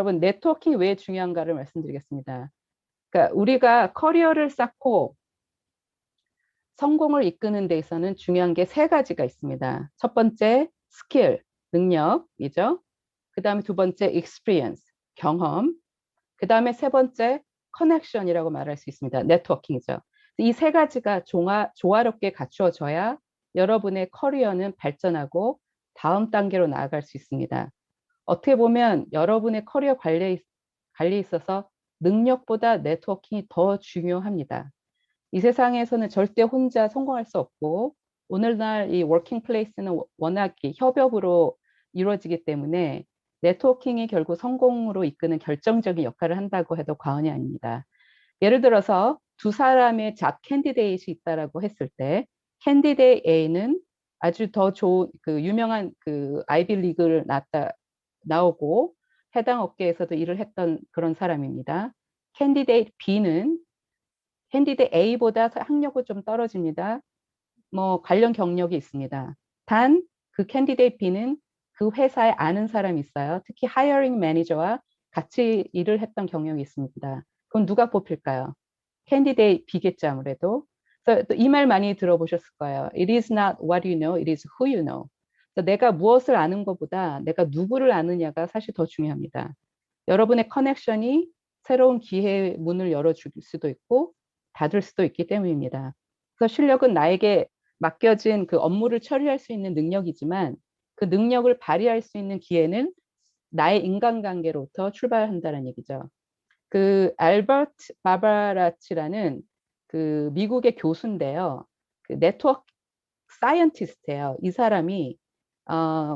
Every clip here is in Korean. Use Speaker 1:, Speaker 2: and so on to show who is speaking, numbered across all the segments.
Speaker 1: 여러분 네트워킹이 왜 중요한가를 말씀드리겠습니다. 그러니까 우리가 커리어를 쌓고 성공을 이끄는 데 있어서는 중요한 게 세 가지가 있습니다. 첫 번째 스킬, 능력이죠. 그 다음에 두 번째 experience, 경험. 그 다음에 세 번째 커넥션이라고 말할 수 있습니다. 네트워킹이죠. 이 세 가지가 조화롭게 갖추어져야 여러분의 커리어는 발전하고 다음 단계로 나아갈 수 있습니다. 어떻게 보면 여러분의 커리어 관리에 있어서 능력보다 네트워킹이 더 중요합니다. 이 세상에서는 절대 혼자 성공할 수 없고 오늘날 이 워킹 플레이스는 워낙 협업으로 이루어지기 때문에 네트워킹이 결국 성공으로 이끄는 결정적인 역할을 한다고 해도 과언이 아닙니다. 예를 들어서 두 사람의 잡 캔디데이트이 있다라고 했을 때 캔디데이트 A는 아주 더 좋은 유명한 아이비리그를 나오고 해당 업계에서도 일을 했던 그런 사람입니다. 캔디데이트 B는 캔디데이트 A보다 학력은 좀 떨어집니다. 뭐 관련 경력이 있습니다. 단 그 캔디데이트 B는 그 회사에 아는 사람이 있어요. 특히 하이어링 매니저와 같이 일을 했던 경력이 있습니다. 그럼 누가 뽑힐까요? 캔디데이트 B겠죠, 아무래도. 이 말 많이 들어보셨을 거예요. It is not what you know, it is who you know. 내가 무엇을 아는 것보다 내가 누구를 아느냐가 사실 더 중요합니다. 여러분의 커넥션이 새로운 기회의 문을 열어줄 수도 있고 닫을 수도 있기 때문입니다. 그래서 실력은 나에게 맡겨진 그 업무를 처리할 수 있는 능력이지만 그 능력을 발휘할 수 있는 기회는 나의 인간관계로부터 출발한다는 얘기죠. 그 알버트 바바라치라는 그 미국의 교수인데요. 그 네트워크 사이언티스트예요. 이 사람이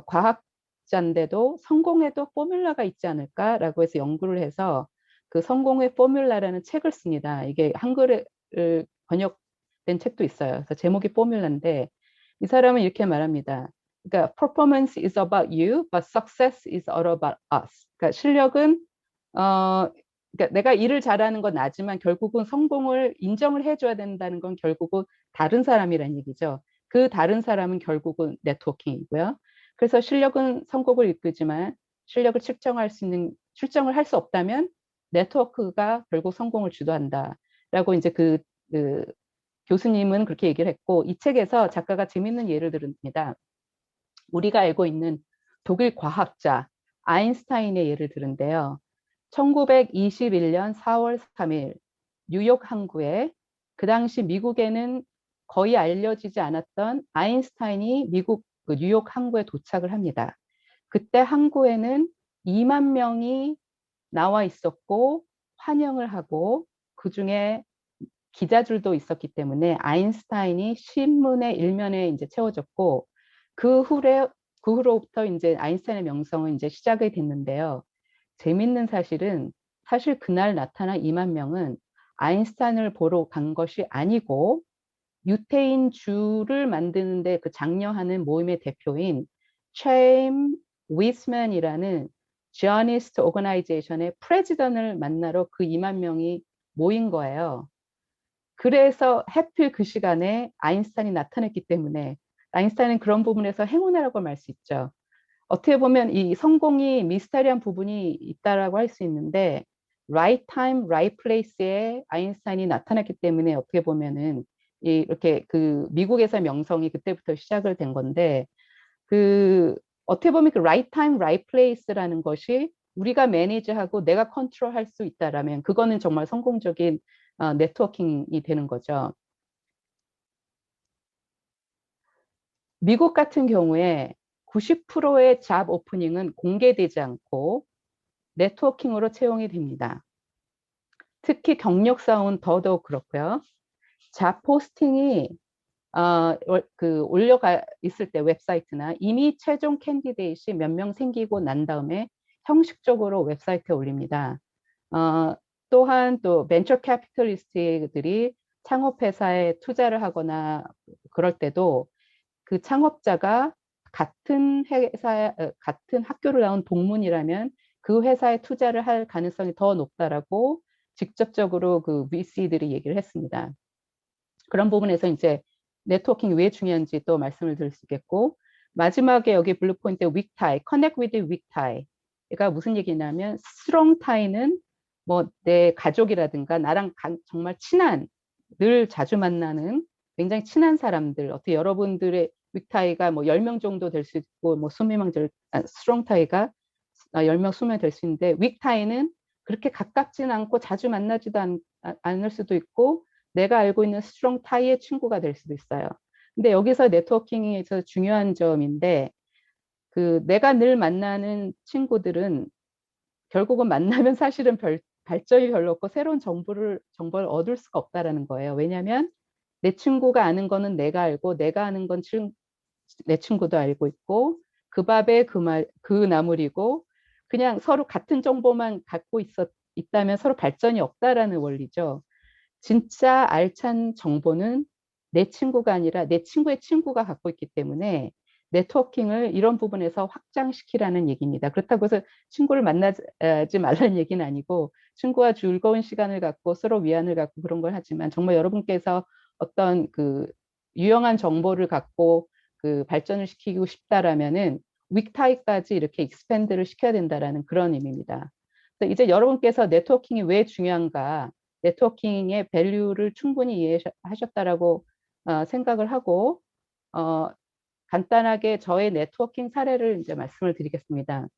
Speaker 1: 과학자인데도 성공에도 포뮬라가 있지 않을까라고 해서 연구를 해서 그 성공의 포뮬라라는 책을 씁니다. 이게 한글에 번역된 책도 있어요. 그래서 제목이 포뮬라인데 이 사람은 이렇게 말합니다. 그러니까 performance is about you, but success is all about us. 그러니까 실력은 그러니까 내가 일을 잘하는 건 나지만 결국은 성공을 인정을 해줘야 된다는 건 결국은 다른 사람이란 얘기죠. 그 다른 사람은 결국은 네트워킹이고요. 그래서 실력은 성공을 이끌지만 실력을 측정을 할 수 없다면 네트워크가 결국 성공을 주도한다라고 이제 그 교수님은 그렇게 얘기를 했고 이 책에서 작가가 재밌는 예를 들습니다. 우리가 알고 있는 독일 과학자 아인슈타인의 예를 들은데요. 1921년 4월 3일 뉴욕 항구에 그 당시 미국에는 거의 알려지지 않았던 아인슈타인이 미국 뉴욕 항구에 도착을 합니다. 그때 항구에는 2만 명이 나와 있었고 환영을 하고 그중에 기자들도 있었기 때문에 아인슈타인이 신문의 일면에 이제 채워졌고 그 후로부터 이제 아인슈타인의 명성은 이제 시작이 됐는데요. 재밌는 사실은 사실 그날 나타난 2만 명은 아인슈타인을 보러 간 것이 아니고 유태인 주를 만드는데 그 장려하는 모임의 대표인 체임 위스맨이라는 지어니스트 오거나이제이션의 프레지던을 만나러 그 2만 명이 모인 거예요. 그래서 해필 그 시간에 아인슈타인이 나타났기 때문에 아인슈타인은 그런 부분에서 행운이라고 말 수 있죠. 어떻게 보면 이 성공이 미스터리한 부분이 있다라고 할 수 있는데 right time, right place에 아인슈타인이 나타났기 때문에 어떻게 보면은 이렇게 그 미국에서의 명성이 그때부터 시작을 된 건데 그 어떻게 보면 그 right time, right place라는 것이 우리가 매니지하고 내가 컨트롤할 수 있다라면 그거는 정말 성공적인 네트워킹이 되는 거죠. 미국 같은 경우에 90%의 잡 오프닝은 공개되지 않고 네트워킹으로 채용이 됩니다. 특히 경력사원 더더욱 그렇고요. 잡 포스팅이 올려가 있을 때 웹사이트나 이미 최종 캔디데이트이 몇 명 생기고 난 다음에 형식적으로 웹사이트에 올립니다. 또한 또 벤처 캐피털리스트들이 창업회사에 투자를 하거나 그럴 때도 그 창업자가 같은 같은 학교를 나온 동문이라면 그 회사에 투자를 할 가능성이 더 높다라고 직접적으로 그 VC들이 얘기를 했습니다. 그런 부분에서 이제 네트워킹이 왜 중요한지 또 말씀을 드릴 수 있겠고 마지막에 여기 블루포인트 윅타이, Connect with 윅타이. 얘가 무슨 얘기냐면 스트롱 타이는 뭐 내 가족이라든가 나랑 정말 친한, 늘 자주 만나는 굉장히 친한 사람들, 어떻게 여러분들의 윅타이가 뭐 10명 정도 될 수 있고 뭐 20명 스트롱 타이가 10명, 20명 될 수 있는데 윅타이는 그렇게 가깝진 않고 자주 만나지도 않을 수도 있고 내가 알고 있는 스트롱 타이의 친구가 될 수도 있어요. 근데 여기서 네트워킹에서 중요한 점인데 그 내가 늘 만나는 친구들은 결국은 만나면 사실은 발전이 별로 없고 새로운 정보를 얻을 수가 없다라는 거예요. 왜냐하면 내 친구가 아는 거는 내가 알고 내가 아는 건 내 친구도 알고 있고 그 밥에 그 나물이고 그냥 서로 같은 정보만 갖고 있다면 서로 발전이 없다라는 원리죠. 진짜 알찬 정보는 내 친구가 아니라 내 친구의 친구가 갖고 있기 때문에 네트워킹을 이런 부분에서 확장시키라는 얘기입니다. 그렇다고 해서 친구를 만나지 말라는 얘기는 아니고 친구와 즐거운 시간을 갖고 서로 위안을 갖고 그런 걸 하지만 정말 여러분께서 어떤 그 유용한 정보를 갖고 그 발전을 시키고 싶다라면은 윅타이까지 이렇게 익스펜드를 시켜야 된다라는 그런 의미입니다. 그래서 이제 여러분께서 네트워킹이 왜 중요한가, 네트워킹의 밸류를 충분히 이해하셨다라고 생각을 하고 어, 간단하게 저의 네트워킹 사례를 이제 말씀을 드리겠습니다.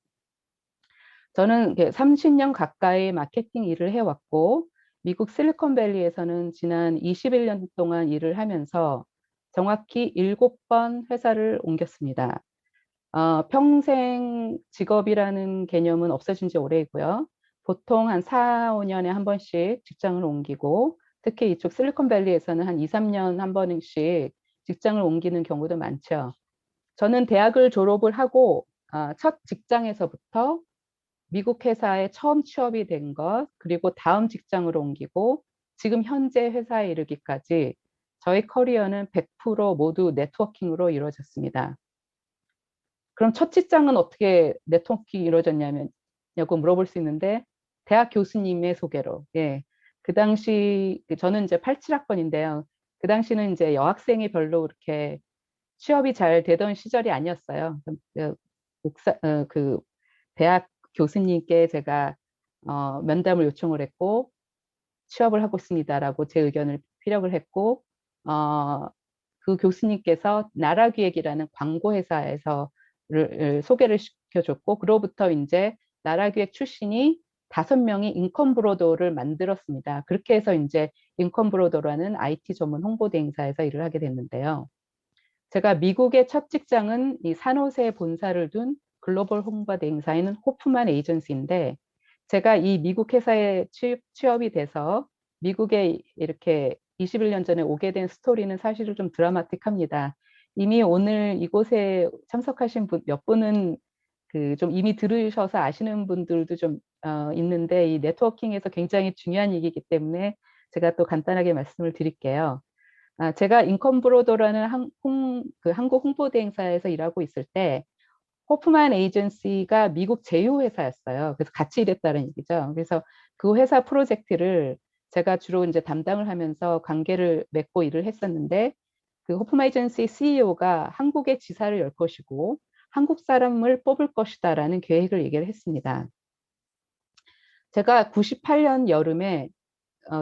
Speaker 1: 저는 30년 가까이 마케팅 일을 해왔고 미국 실리콘밸리에서는 지난 21년 동안 일을 하면서 정확히 7번 회사를 옮겼습니다. 평생 직업이라는 개념은 없어진 지 오래이고요. 보통 한 4, 5년에 한 번씩 직장을 옮기고 특히 이쪽 실리콘밸리에서는 한 2, 3년 한 번씩 직장을 옮기는 경우도 많죠. 저는 대학을 졸업을 하고 첫 직장에서부터 미국 회사에 처음 취업이 된 것, 그리고 다음 직장으로 옮기고 지금 현재 회사에 이르기까지 저희 커리어는 100% 모두 네트워킹으로 이루어졌습니다. 그럼 첫 직장은 어떻게 네트워킹이 이루어졌냐고 물어볼 수 있는데 대학 교수님의 소개로. 예. 그 당시 저는 이제 87학번인데요. 그 당시는 이제 여학생이 별로 그렇게 취업이 잘 되던 시절이 아니었어요. 그 대학 교수님께 제가 면담을 요청을 했고 취업을 하고 있습니다라고 제 의견을 피력을 했고 어, 그 교수님께서 나라기획이라는 광고 회사에서 소개를 시켜줬고 그로부터 이제 나라기획 출신이 5명이 인컴브로더를 만들었습니다. 그렇게 해서 이제 인컴브로더라는 IT 전문 홍보대 행사에서 일을 하게 됐는데요. 제가 미국의 첫 직장은 이 산호세 본사를 둔 글로벌 홍보대 행사인 호프만 에이전시인데 제가 이 미국 회사에 취업이 돼서 미국에 이렇게 21년 전에 오게 된 스토리는 사실은 좀 드라마틱합니다. 이미 오늘 이곳에 참석하신 몇 분은 그 좀 이미 들으셔서 아시는 분들도 좀 있는데 이 네트워킹에서 굉장히 중요한 얘기이기 때문에 제가 또 간단하게 말씀을 드릴게요. 제가 인컴브로더라는 한국 홍보대 행사에서 일하고 있을 때 호프만 에이전시가 미국 제휴회사였어요. 그래서 같이 일했다는 얘기죠. 그래서 그 회사 프로젝트를 제가 주로 이제 담당을 하면서 관계를 맺고 일을 했었는데 그 호프만 에이전시 CEO가 한국에 지사를 열 것이고 한국 사람을 뽑을 것이다라는 계획을 얘기를 했습니다. 제가 98년 여름에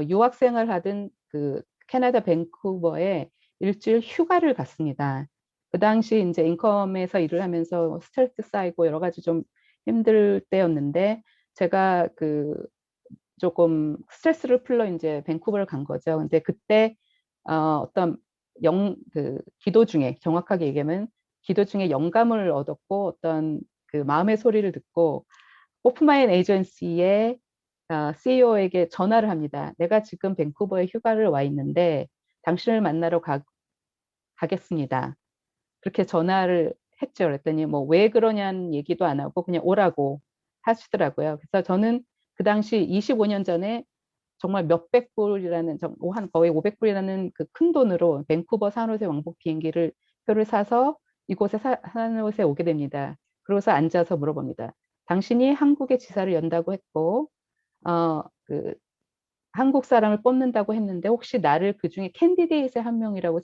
Speaker 1: 유학생을 하던 그 캐나다 밴쿠버에 일주일 휴가를 갔습니다. 그 당시 이제 인컴에서 일을 하면서 스트레스 쌓이고 여러 가지 좀 힘들 때였는데 제가 그 조금 스트레스를 풀러 이제 밴쿠버를 간 거죠. 근데 그때 어떤 기도 중에 정확하게 얘기하면 기도 중에 영감을 얻었고 어떤 그 마음의 소리를 듣고 오프마인 에이전시의 CEO에게 전화를 합니다. 내가 지금 밴쿠버에 휴가를 와 있는데 당신을 만나러 가겠습니다. 그렇게 전화를 했죠. 그랬더니 뭐 왜 그러냐는 얘기도 안 하고 그냥 오라고 하시더라고요. 그래서 저는 그 당시 25년 전에 정말 몇백 불이라는 한 거의 500불이라는 그 큰 돈으로 밴쿠버 산호세 왕복 비행기를 표를 사서 이곳에 산호세에 오게 됩니다. 그러고서 앉아서 물어봅니다. 당신이 한국에 지사를 연다고 했고 그 한국 사람을 뽑는다고 했는데 혹시 나를 그 중에 캔디데이트의 한 명이라고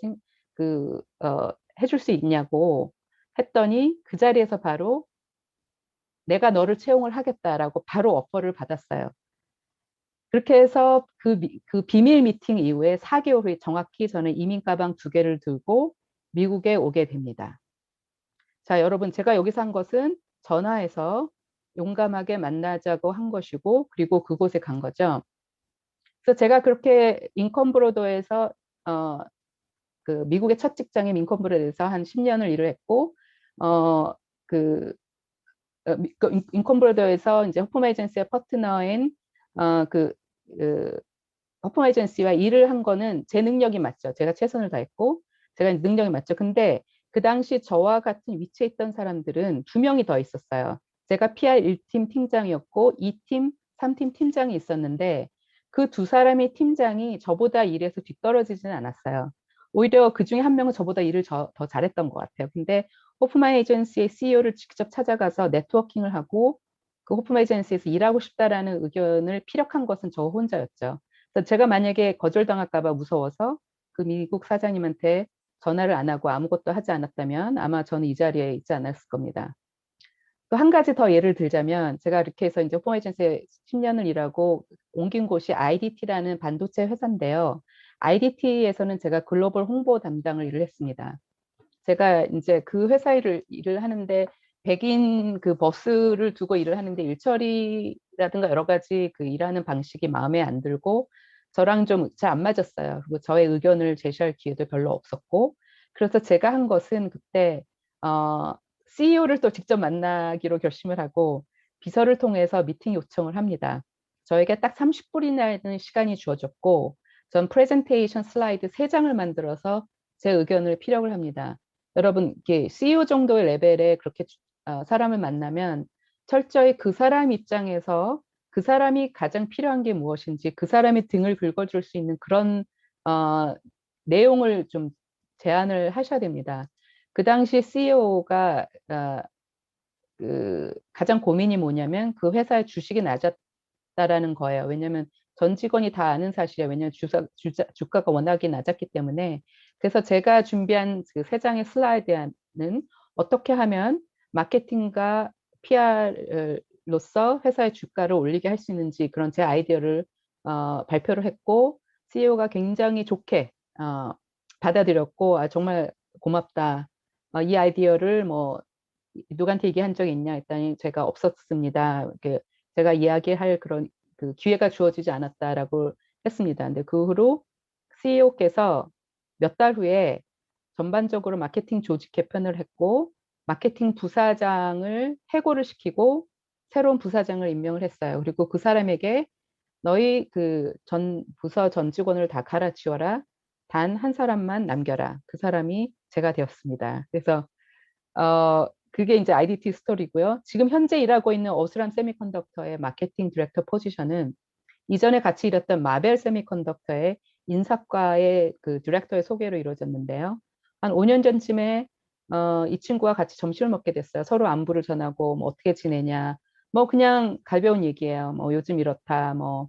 Speaker 1: 그, 어, 해줄 수 있냐고 했더니 그 자리에서 바로 내가 너를 채용을 하겠다라고 바로 오퍼를 받았어요. 그렇게 해서 그 비밀 미팅 이후에 4개월 후에 정확히 저는 이민 가방 2개를 들고 미국에 오게 됩니다. 자, 여러분, 제가 여기서 한 것은 전화해서 용감하게 만나자고 한 것이고, 그리고 그곳에 간 거죠. 그래서 제가 그렇게 인컨브로더에서 그 미국의 첫 직장인 인컨브로더에서 한 10년을 일을 했고, 어, 그, 인컨브로더에서 이제 허품 에이전시의 파트너인 어, 그, 그 허품 에이전시와 일을 한 거는 제 능력이 맞죠. 제가 최선을 다했고, 제가 능력이 맞죠. 근데 그 당시 저와 같은 위치에 있던 사람들은 2명이 더 있었어요. 제가 PR 1팀 팀장이었고 2팀, 3팀 팀장이 있었는데 그 2사람의 팀장이 저보다 일에서 뒤떨어지지는 않았어요. 오히려 그 중에 한 명은 저보다 일을 더 잘했던 것 같아요. 근데 호프만 에이전시의 CEO를 직접 찾아가서 네트워킹을 하고 그 호프만 에이전시에서 일하고 싶다라는 의견을 피력한 것은 저 혼자였죠. 그래서 제가 만약에 거절당할까 봐 무서워서 그 미국 사장님한테 전화를 안 하고 아무것도 하지 않았다면 아마 저는 이 자리에 있지 않았을 겁니다. 또 한 가지 더 예를 들자면 제가 이렇게 해서 이제 포메이전스에 10년을 일하고 옮긴 곳이 IDT라는 반도체 회사인데요. IDT에서는 제가 글로벌 홍보 담당을 일을 했습니다. 제가 이제 그 회사 일을 하는데 백인 그 버스를 두고 일을 하는데 일처리라든가 여러 가지 그 일하는 방식이 마음에 안 들고 저랑 좀 잘 안 맞았어요. 그리고 저의 의견을 제시할 기회도 별로 없었고 그래서 제가 한 것은 그때 CEO를 또 직접 만나기로 결심을 하고 비서를 통해서 미팅 요청을 합니다. 저에게 딱 30분이라는 시간이 주어졌고 전 프레젠테이션 슬라이드 3장을 만들어서 제 의견을 피력을 합니다. 여러분, 이게 CEO 정도의 레벨에 그렇게 사람을 만나면 철저히 그 사람 입장에서 그 사람이 가장 필요한 게 무엇인지 그 사람이 등을 긁어줄 수 있는 그런 내용을 좀 제안을 하셔야 됩니다. 그 당시 CEO가 그 가장 고민이 뭐냐면 그 회사의 주식이 낮았다라는 거예요. 왜냐하면 전 직원이 다 아는 사실이에요. 왜냐하면 주가가 워낙에 낮았기 때문에. 그래서 제가 준비한 그 3장의 슬라이드는 어떻게 하면 마케팅과 PR로서 회사의 주가를 올리게 할 수 있는지 그런 제 아이디어를 발표를 했고 CEO가 굉장히 좋게 받아들였고 정말 고맙다. 이 아이디어를 뭐 누구한테 얘기한 적이 있냐 했더니 제가 없었습니다. 제가 이야기할 그런 그 기회가 주어지지 않았다라고 했습니다. 근데 그 후로 CEO께서 몇 달 후에 전반적으로 마케팅 조직 개편을 했고 마케팅 부사장을 해고를 시키고 새로운 부사장을 임명을 했어요. 그리고 그 사람에게 너희 그 전 부서 전 직원을 다 갈아치워라. 단 한 사람만 남겨라. 그 사람이 제가 되었습니다. 그래서 그게 이제 IDT 스토리고요. 지금 현재 일하고 있는 오스람 세미컨덕터의 마케팅 디렉터 포지션은 이전에 같이 일했던 마벨 세미컨덕터의 인사과의 그 디렉터의 소개로 이루어졌는데요. 한 5년 전쯤에 이 친구와 같이 점심을 먹게 됐어요. 서로 안부를 전하고 뭐 어떻게 지내냐. 뭐 그냥 가벼운 얘기예요. 뭐 요즘 이렇다. 뭐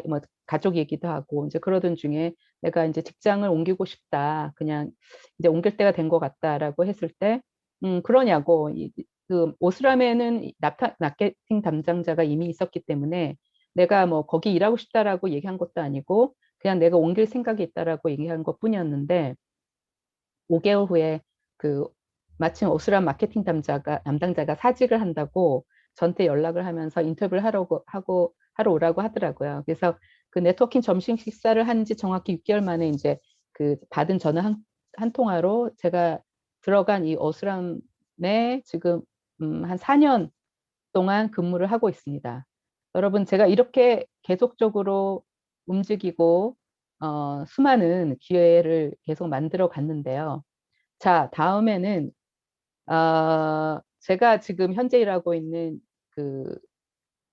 Speaker 1: 뭐 가족 얘기도 하고 이제 그러던 중에 내가 이제 직장을 옮기고 싶다. 그냥 이제 옮길 때가 된 것 같다라고 했을 때 그러냐고 그 오스람에는 마케팅 담당자가 이미 있었기 때문에 내가 뭐 거기 일하고 싶다라고 얘기한 것도 아니고 그냥 내가 옮길 생각이 있다라고 얘기한 것뿐이었는데 5개월 후에 그 마침 오스람 마케팅 담당자가 사직을 한다고 저한테 연락을 하면서 인터뷰를 하러 오라고 하더라고요. 그래서 그 네트워킹 점심 식사를 한 지 정확히 6개월 만에 이제 그 받은 전화 한 통화로 제가 들어간 이 오스람에 지금 한 4년 동안 근무를 하고 있습니다. 여러분, 제가 이렇게 계속적으로 움직이고 수많은 기회를 계속 만들어 갔는데요. 자, 다음에는 제가 지금 현재 일하고 있는 그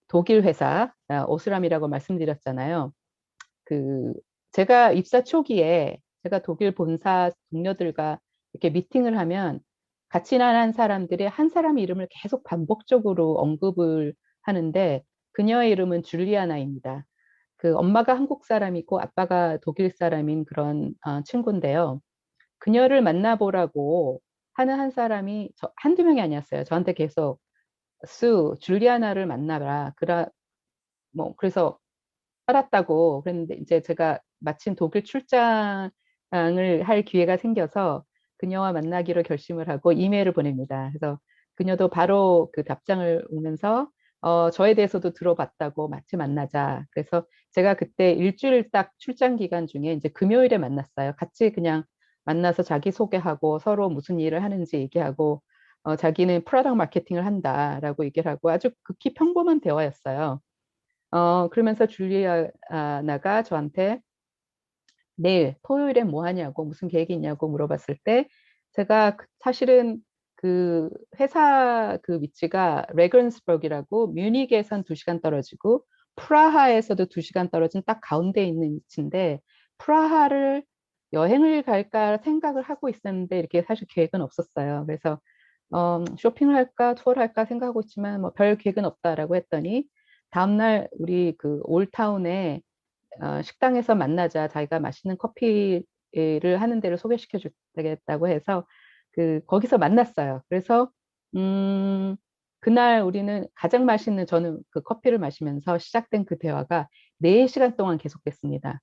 Speaker 1: 독일 회사 오스람이라고 말씀드렸잖아요. 그 제가 입사 초기에 제가 독일 본사 동료들과 이렇게 미팅을 하면 같이 일하는 사람들의 한 사람 이름을 계속 반복적으로 언급을 하는데 그녀의 이름은 줄리아나입니다. 그 엄마가 한국 사람이고 아빠가 독일 사람인 그런 친구인데요. 그녀를 만나보라고 하는 한 사람이 한두 명이 아니었어요. 저한테 계속 줄리아나를 만나라. 그래서 알았다고 그랬는데 이제 제가 마침 독일 출장을 할 기회가 생겨서 그녀와 만나기로 결심을 하고 이메일을 보냅니다. 그래서 그녀도 바로 그 답장을 오면서 저에 대해서도 들어봤다고 마치 만나자. 그래서 제가 그때 일주일 딱 출장 기간 중에 이제 금요일에 만났어요. 같이 그냥 만나서 자기소개하고 서로 무슨 일을 하는지 얘기하고 자기는 프로덕트 마케팅을 한다라고 얘기를 하고 아주 극히 평범한 대화였어요. 그러면서 줄리아나가 저한테 내일 토요일에 뭐 하냐고 무슨 계획이 있냐고 물어봤을 때 제가 사실은 그 회사 그 위치가 레그런스버그라고 뮤닉에선 2시간 떨어지고 프라하에서도 2시간 떨어진 딱 가운데 있는 위치인데 프라하를 여행을 갈까 생각을 하고 있었는데 이렇게 사실 계획은 없었어요. 그래서 쇼핑을 할까 투어를 할까 생각하고 있지만 뭐 별 계획은 없다라고 했더니 다음날 우리 그 올타운에 식당에서 만나자. 자기가 맛있는 커피를 하는 데를 소개시켜 주겠다고 해서 거기서 만났어요. 그래서 음, 그날 우리는 가장 맛있는 저는 그 커피를 마시면서 시작된 그 대화가 4시간 동안 계속됐습니다.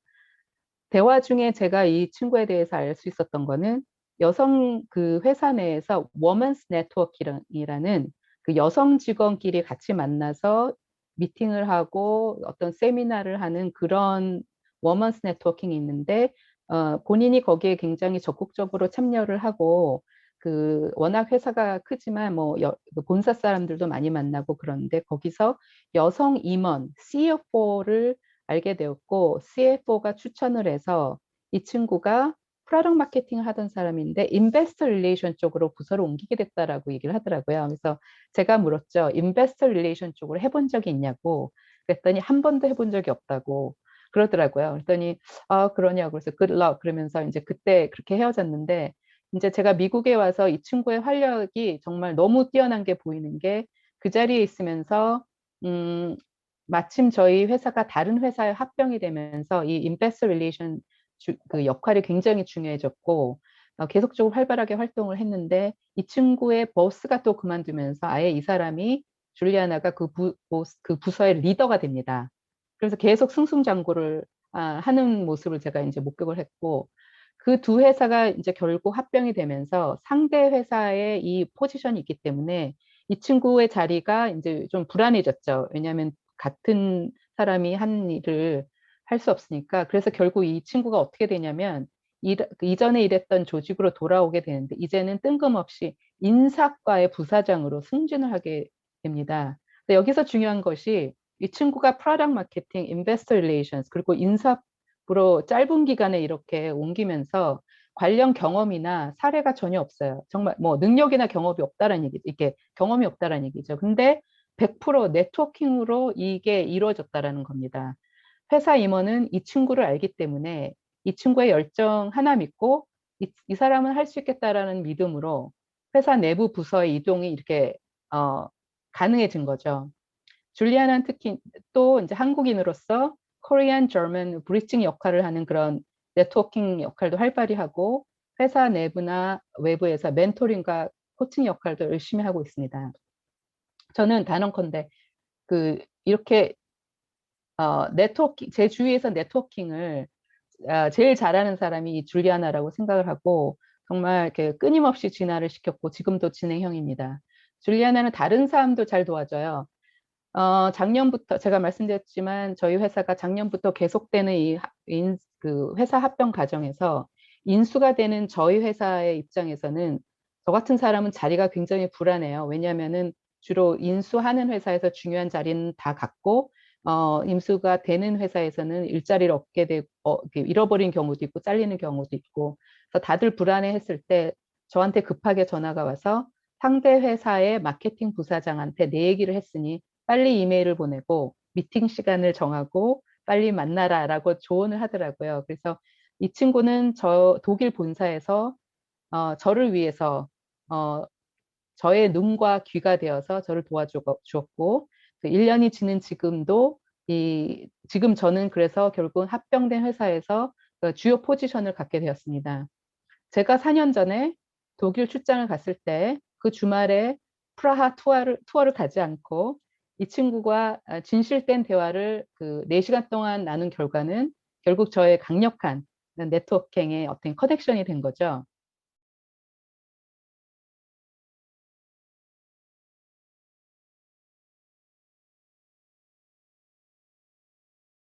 Speaker 1: 대화 중에 제가 이 친구에 대해서 알 수 있었던 거는 여성 그 회사 내에서 워먼스 네트워크이라는 그 여성 직원끼리 같이 만나서 미팅을 하고 어떤 세미나를 하는 그런 워먼스 네트워킹이 있는데 본인이 거기에 굉장히 적극적으로 참여를 하고 워낙 회사가 크지만 그 본사 사람들도 많이 만나고 그런데 거기서 여성 임원 CFO를 알게 되었고 CFO가 추천을 해서 이 친구가 프로덕트 마케팅을 하던 사람인데 인베스터 릴레이션 쪽으로 부서를 옮기게 됐다라고 얘기를 하더라고요. 그래서 제가 물었죠. 인베스터 릴레이션 쪽으로 해본 적이 있냐고. 그랬더니 한 번도 해본 적이 없다고 그러더라고요. 그랬더니 그러냐고 그래서 good luck 그러면서 이제 그때 그렇게 헤어졌는데 이제 제가 미국에 와서 이 친구의 활력이 정말 너무 뛰어난 게 보이는 게 그 자리에 있으면서 음, 마침 저희 회사가 다른 회사에 합병이 되면서 이 인베스터 릴레이션 그 역할이 굉장히 중요해졌고 계속적으로 활발하게 활동을 했는데 이 친구의 보스가 또 그만두면서 아예 이 사람이 줄리아나가 그 부서의 리더가 됩니다. 그래서 계속 승승장구를 하는 모습을 제가 이제 목격을 했고 그 두 회사가 이제 결국 합병이 되면서 상대 회사의 이 포지션이 있기 때문에 이 친구의 자리가 이제 좀 불안해졌죠. 왜냐하면 같은 사람이 한 일을 할 수 없으니까. 그래서 결국 이 친구가 어떻게 되냐면 이전에 일했던 조직으로 돌아오게 되는데 이제는 뜬금없이 인사과의 부사장으로 승진을 하게 됩니다. 근데 여기서 중요한 것이 이 친구가 프로덕트 마케팅, 인베스터 릴레이션스 그리고 인사부로 짧은 기간에 이렇게 옮기면서 관련 경험이나 사례가 전혀 없어요. 정말 뭐 능력이나 경험이 없다라는 얘기, 이게 경험이 없다라는 얘기죠. 근데 100% 네트워킹으로 이게 이루어졌다라는 겁니다. 회사 임원은 이 친구를 알기 때문에 이 친구의 열정 하나 믿고 이 사람은 할 수 있겠다라는 믿음으로 회사 내부 부서의 이동이 이렇게 어, 가능해진 거죠. 줄리아는 특히 또 이제 한국인으로서 코리안, 저먼, 브리칭 역할을 하는 그런 네트워킹 역할도 활발히 하고 회사 내부나 외부에서 멘토링과 코칭 역할도 열심히 하고 있습니다. 저는 단언컨대 이렇게 네트워킹 제 주위에서 네트워킹을 제일 잘하는 사람이 이 줄리아나라고 생각을 하고 정말 이렇게 끊임없이 진화를 시켰고 지금도 진행형입니다. 줄리아나는 다른 사람도 잘 도와줘요. 작년부터 제가 말씀드렸지만 저희 회사가 작년부터 계속되는 그 회사 합병 과정에서 인수가 되는 저희 회사의 입장에서는 저 같은 사람은 자리가 굉장히 불안해요. 왜냐하면은 주로 인수하는 회사에서 중요한 자리는 다 갖고 임수가 되는 회사에서는 일자리를 얻게 되고 잃어버린 경우도 있고 잘리는 경우도 있고 그래서 다들 불안해했을 때 저한테 급하게 전화가 와서 상대 회사의 마케팅 부사장한테 내 얘기를 했으니 빨리 이메일을 보내고 미팅 시간을 정하고 빨리 만나라라고 조언을 하더라고요. 그래서 이 친구는 독일 본사에서 저를 위해서 어, 저의 눈과 귀가 되어서 저를 도와주었고 1년이 지난 지금도 지금 저는 그래서 결국 합병된 회사에서 그 주요 포지션을 갖게 되었습니다. 제가 4년 전에 독일 출장을 갔을 때 그 주말에 프라하 투어를 가지 않고 이 친구가 진실된 대화를 그 4시간 동안 나눈 결과는 결국 저의 강력한 네트워킹의 어떤 커넥션이 된 거죠.